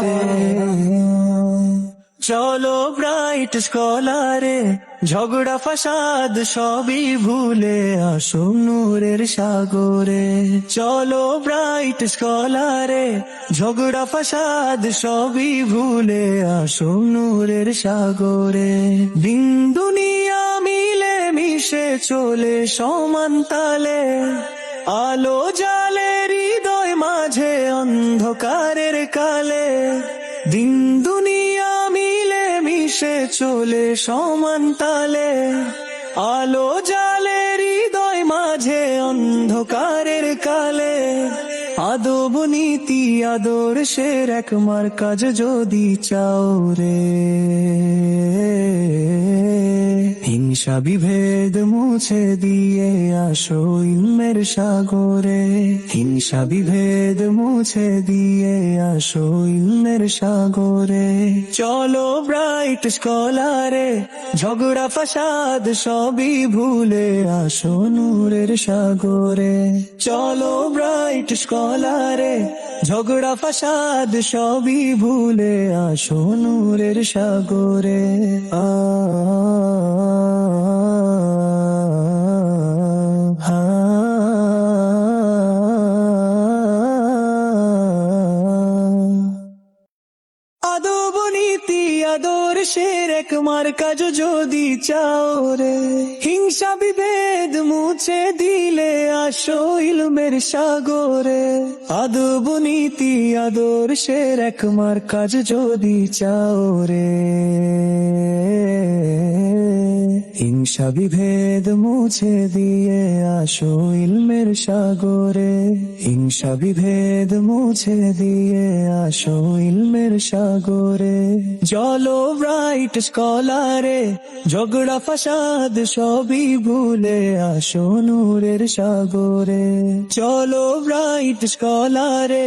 সাগরে। চলো ব্রাইট স্কলারে, ঝগড়া ফাসাদ সবই ভুলে আসো নূরের সাগরে। চলো ব্রাইট স্কলারে, ঝগড়া ফাসাদ সবই ভুলে আসো নূরের সাগরে। দিন দুনিয়া মিলে মিশে চলে সমান তালে, আলো জালে হৃদয় মাঝে অন্ধকারের কালে। দিন দুনিয়া মিলে মিশে চলে সমান তালে, আলো জালে হৃদয় মাঝে অন্ধকারের কালে। আদব নীতি আদর্শের এক মার্কাজ যদি চাও রে, হিংসা বিভেদ মুছে দিয়ে আসো ইলমের সাগরে। হিংসা বিভেদ মুছে দিয়ে আসো ইলমের সাগরে। চলো ব্রাইট স্কলারে, ঝগড়া ফাসাদ সবই ভুলে আসো নূরের সাগরে। চলো ব্রাইট স্কলারে, ঝগড়া ফাসাদ সবই ভুলে আসো নূরের সাগরে। আদব নীতি আদর্শের এক মার্কাজ যদি চাও রে, হিংসা বিভেদ মুছে দিলে আসো ইলমের সাগরে। আদব নীতি আদর্শের এক মার্কাজ যদি চাও রে, হিংসা বিভেদ মুছে দিয়ে আসো ইলমের সাগরে। হিংসা বিভেদ মুছে দিয়ে আসো ইলমের সাগরে। চলো ব্রাইট স্কলারে, ঝগড়া ফাসাদ সবই ভুলে আসো নূরের সাগরে। চলো ব্রাইট স্কলারে,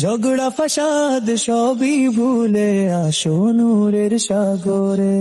ঝগড়া ফাসাদ সবই ভুলে আসো নূরের সাগরে।